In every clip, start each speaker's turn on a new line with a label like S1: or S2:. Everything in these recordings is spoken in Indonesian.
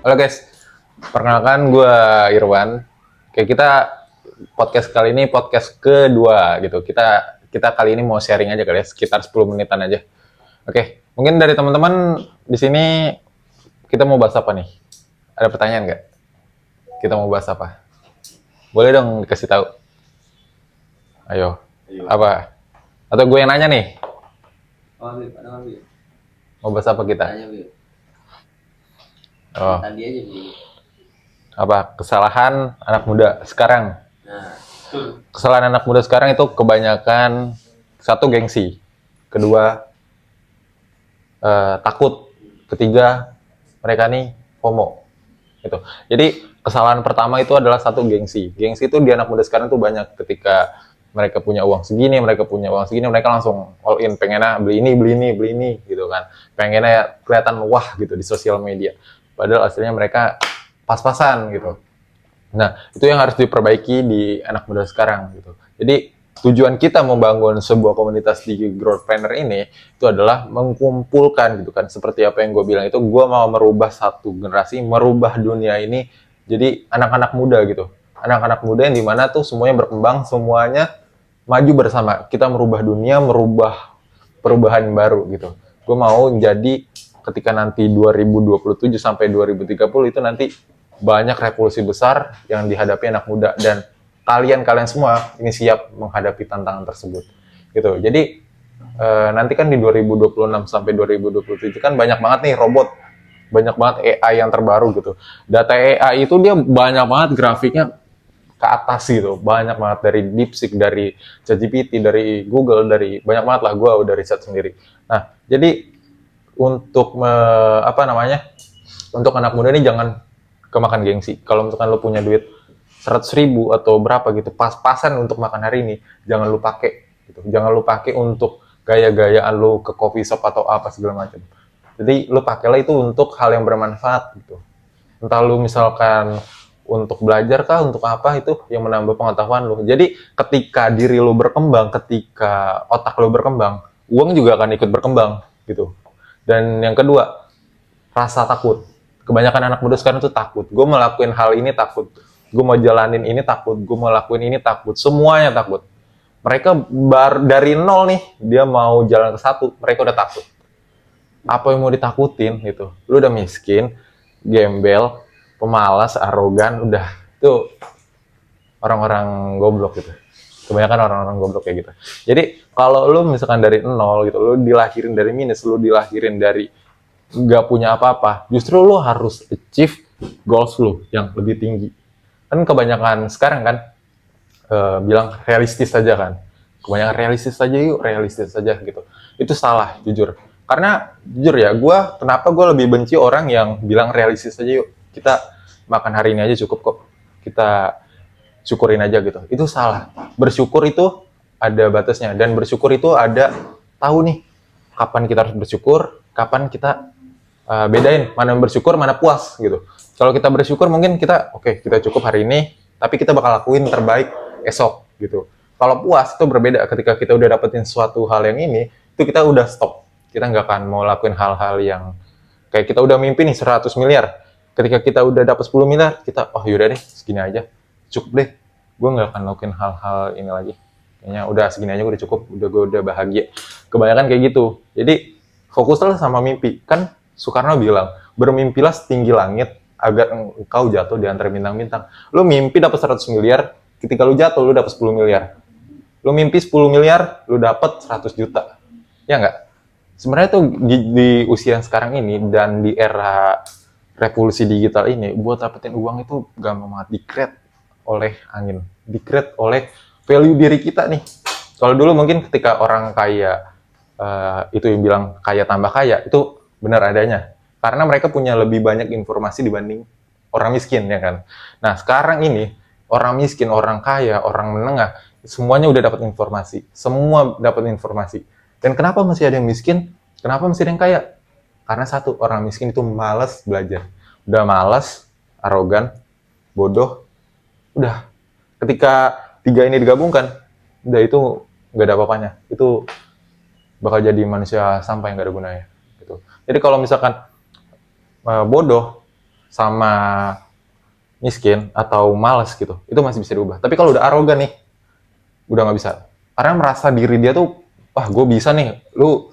S1: Halo guys, perkenalkan gue Irwan. Oke, kita podcast kali ini podcast kedua gitu. Kita kali ini mau sharing aja kali ya, sekitar 10 menitan aja. Oke, mungkin dari teman-teman di sini kita mau bahas apa nih? Ada pertanyaan nggak? Kita mau bahas apa? Boleh dong dikasih tahu. Ayo. Apa? Atau gue yang nanya nih?
S2: Ada Bib.
S1: Mau bahas apa kita?
S2: Tanya Bib.
S1: Oh,
S2: Tadi aja Bib.
S1: apa? Kesalahan anak muda sekarang.
S2: Nah,
S1: Kesalahan anak muda sekarang itu kebanyakan satu gengsi, kedua takut, ketiga mereka nih FOMO gitu. Jadi kesalahan pertama itu adalah satu gengsi. Gengsi itu di anak muda sekarang tuh banyak ketika mereka punya uang segini, mereka langsung all in, pengennya beli ini gitu kan. Pengennya kelihatan wah gitu di sosial media. Padahal aslinya mereka pas-pasan gitu. Nah, itu yang harus diperbaiki di anak muda sekarang gitu. Jadi tujuan kita membangun sebuah komunitas di Growth Planner ini itu adalah mengumpulkan gitu kan, seperti apa yang gue bilang itu, gue mau merubah satu generasi, merubah dunia ini jadi anak-anak muda gitu, anak-anak muda yang dimana tuh semuanya berkembang, semuanya maju bersama, kita merubah dunia, merubah perubahan baru gitu. Gue mau jadi ketika nanti 2027 sampai 2030 itu nanti banyak revolusi besar yang dihadapi anak muda, dan kalian semua ini siap menghadapi tantangan tersebut gitu. Jadi nanti kan di 2026 sampai 2027 kan banyak banget nih robot, banyak banget AI yang terbaru gitu. Data AI itu dia banyak banget grafiknya ke atas gitu, banyak banget dari DeepSeek, dari ChatGPT, dari Google, dari banyak banget lah, gue udah riset sendiri. Nah, jadi untuk untuk anak muda ini jangan kemakan gengsi. Kalau misalkan lo punya duit 100.000 atau berapa gitu, pas-pasan untuk makan hari ini, jangan lo pakai gitu. Jangan lo pakai untuk gaya-gayaan lo ke coffee shop atau apa segala macam. Jadi lo pakailah itu untuk hal yang bermanfaat gitu. Entah lo misalkan untuk belajar kah, untuk apa, itu yang menambah pengetahuan lo. Jadi ketika diri lo berkembang, ketika otak lo berkembang, uang juga akan ikut berkembang gitu. Dan yang kedua, rasa takut. Kebanyakan anak muda sekarang tuh takut. Gue melakukan hal ini takut. Gue mau jalanin ini takut. Gue mau lakuin ini takut. Semuanya takut. Mereka dari nol nih, dia mau jalan ke satu, mereka udah takut. Apa yang mau ditakutin gitu? Lu udah miskin, gembel, pemalas, arogan, udah. Itu orang-orang goblok gitu. Kebanyakan orang-orang goblok kayak gitu. Jadi kalau lu misalkan dari nol gitu, lu dilahirin dari minus, lu dilahirin dari nggak punya apa-apa, justru lu harus achieve goals lu yang lebih tinggi. Kan kebanyakan sekarang kan bilang realistis saja kan. Kebanyakan realistis saja gitu. Itu salah, jujur. Karena jujur ya, kenapa gue lebih benci orang yang bilang realistis saja yuk. Kita makan hari ini aja cukup kok. Kita syukurin aja gitu. Itu salah. Bersyukur itu ada batasnya, dan bersyukur itu ada tahu nih kapan kita harus bersyukur, kapan kita bedain mana bersyukur, mana puas gitu. Kalau kita bersyukur mungkin kita kita cukup hari ini, tapi kita bakal lakuin terbaik esok gitu. Kalau puas itu berbeda, ketika kita udah dapetin suatu hal yang ini, itu kita udah stop. Kita nggak akan mau lakuin hal-hal yang kayak kita udah mimpi nih 100 miliar. Ketika kita udah dapet 10 miliar, kita yaudah deh segini aja. Cukup deh, gue nggak akan lakuin hal-hal ini lagi. Kayaknya udah segini aja gue udah cukup, gue udah bahagia. Kebanyakan kayak gitu. Jadi fokuslah sama mimpi. Kan Soekarno bilang, bermimpilah setinggi langit agar engkau jatuh di antara bintang-bintang. Lu mimpi dapat 100 miliar, ketika lu jatuh lu dapat 10 miliar. Lu mimpi 10 miliar, lu dapat 100 juta. Ya nggak? Sebenarnya tuh di usia sekarang ini dan di era revolusi digital ini, buat dapetin uang itu gampang banget, di-create oleh angin, di-create oleh value diri kita nih. Kalau dulu mungkin ketika orang kaya itu yang bilang kaya tambah kaya, itu benar adanya. Karena mereka punya lebih banyak informasi dibanding orang miskin, ya kan. Nah, sekarang ini orang miskin, orang kaya, orang menengah, semuanya udah dapat informasi. Semua dapat informasi. Dan kenapa masih ada yang miskin? Kenapa masih ada yang kaya? Karena satu, orang miskin itu malas belajar. Udah malas, arogan, bodoh, udah. Ketika tiga ini digabungkan, udah itu nggak ada apa-apanya. Itu bakal jadi manusia sampah yang nggak ada gunanya. Gitu. Jadi kalau misalkan bodoh sama miskin atau malas gitu, itu masih bisa diubah. Tapi kalau udah arogan nih, udah nggak bisa. Karena merasa diri dia tuh, wah gue bisa nih, lu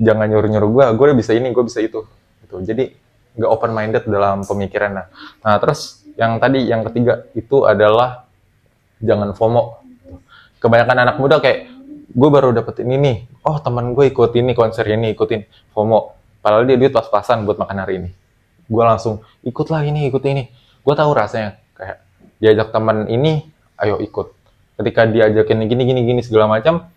S1: jangan nyuruh-nyuruh gue udah bisa ini, gue bisa itu. Gitu. Jadi nggak open minded dalam pemikiran. Nah terus yang tadi, yang ketiga itu adalah jangan FOMO. Kebanyakan anak muda kayak, gue baru dapet ini nih, oh teman gue ikut ini, konser ini, ikutin FOMO. Padahal dia duit pas-pasan buat makan hari ini. Gue langsung, ikutlah ini, ikut ini. Gue tahu rasanya, kayak diajak teman ini, ayo ikut. Ketika diajakin gini segala macam,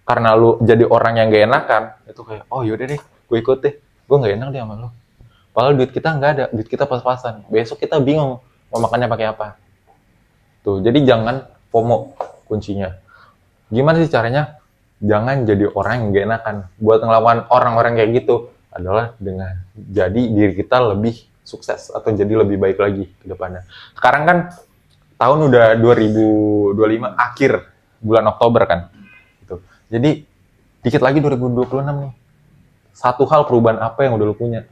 S1: karena lu jadi orang yang gak enakan, itu kayak, oh yaudah deh, gue ikut deh. Gue gak enak deh sama lu. Padahal duit kita nggak ada, duit kita pas-pasan. Besok kita bingung mau makannya pakai apa. Tuh, jadi jangan FOMO kuncinya. Gimana sih caranya? Jangan jadi orang yang gak enakan. Buat ngelawan orang-orang kayak gitu adalah dengan jadi diri kita lebih sukses atau jadi lebih baik lagi ke depannya. Sekarang kan tahun udah 2025 akhir bulan Oktober kan. Gitu. Jadi dikit lagi 2026 nih. Satu hal perubahan apa yang udah lu punya?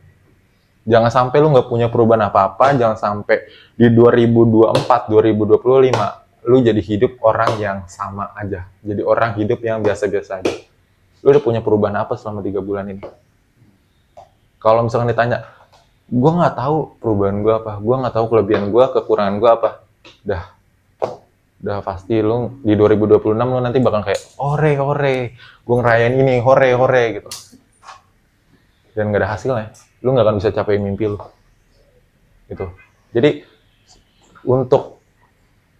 S1: Jangan sampai lu nggak punya perubahan apa-apa, jangan sampai di 2024, 2025, lu jadi hidup orang yang sama aja. Jadi orang hidup yang biasa-biasa aja. Lu udah punya perubahan apa selama 3 bulan ini? Kalau misalkan ditanya, gue nggak tahu perubahan gue apa, gue nggak tahu kelebihan gue, kekurangan gue apa. Udah pasti lu di 2026 lu nanti bakal kayak, hore, gue ngerayain ini, hore gitu. Dan nggak ada hasilnya. Lu nggak akan bisa capai mimpi lu. Gitu. Jadi, untuk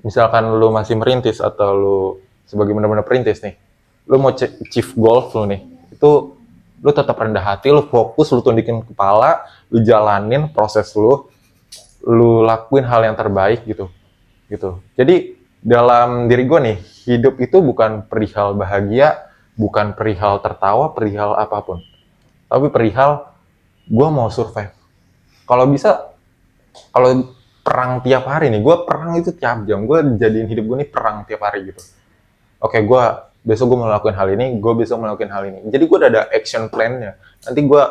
S1: misalkan lu masih merintis atau lu sebagai benar-benar perintis nih, lu mau chief goal lu nih, itu lu tetap rendah hati, lu fokus, lu tundikin kepala, lu jalanin proses lu lakuin hal yang terbaik gitu. Jadi, dalam diri gue nih, hidup itu bukan perihal bahagia, bukan perihal tertawa, perihal apapun. Tapi perihal gue mau survive. Kalau bisa, kalau perang tiap hari nih, gue perang itu tiap jam. Gue jadiin hidup gue nih perang tiap hari gitu. Oke, besok gue mau lakuin hal ini, gue besok mau lakuin hal ini. Jadi gue udah ada action plan-nya. Nanti gue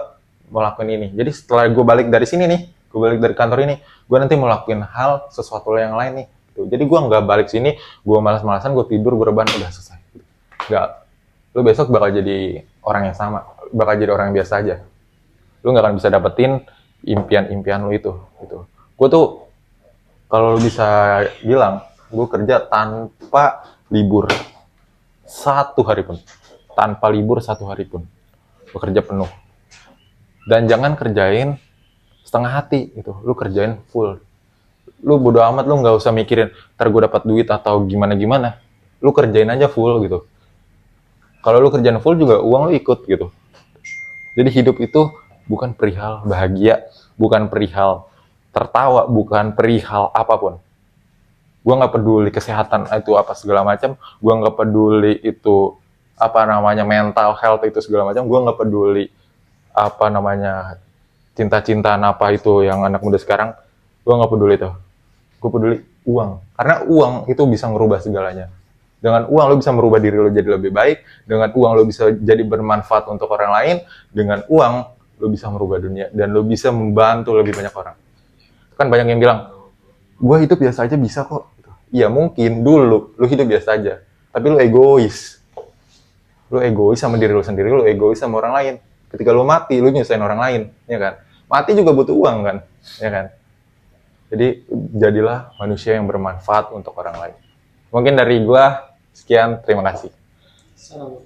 S1: mau lakuin ini. Jadi setelah gue balik dari sini nih, gue balik dari kantor ini, gue nanti mau lakuin hal sesuatu yang lain nih. Gitu. Jadi gue nggak balik sini, gue malas-malasan, gue tidur, gue rebahan, udah selesai. Nggak. Lu besok bakal jadi orang yang sama, bakal jadi orang yang biasa aja. Lu nggak akan bisa dapetin impian-impian lu itu. Gitu. Gue tuh, kalau lu bisa bilang, gue kerja tanpa libur 1 hari pun. Tanpa libur 1 hari pun. Bekerja penuh. Dan jangan kerjain setengah hati gitu. Lu kerjain full. Lu bodo amat, lu nggak usah mikirin ntar gue dapat duit atau gimana-gimana. Lu kerjain aja full gitu. Kalau lu kerjain full juga uang lu ikut gitu. Jadi hidup itu bukan perihal bahagia, bukan perihal tertawa, bukan perihal apapun. Gue nggak peduli kesehatan itu apa segala macam, gue nggak peduli itu apa namanya mental health itu segala macam, gue nggak peduli apa namanya cinta-cintaan apa itu yang anak muda sekarang, gue nggak peduli itu. Gue peduli uang, karena uang itu bisa merubah segalanya. Dengan uang lo bisa merubah diri lo jadi lebih baik, dengan uang lo bisa jadi bermanfaat untuk orang lain, dengan uang lo bisa merubah dunia dan lo bisa membantu lebih banyak orang. Kan banyak yang bilang, gue hidup biasa aja bisa kok. Iya mungkin dulu lu hidup biasa aja, tapi lu egois. Lu egois sama diri lu sendiri, lu egois sama orang lain. Ketika lu mati, lu nyusahin orang lain, ya kan? Mati juga butuh uang kan, ya kan? Jadi jadilah manusia yang bermanfaat untuk orang lain. Mungkin dari gua sekian, terima kasih.
S2: Salam.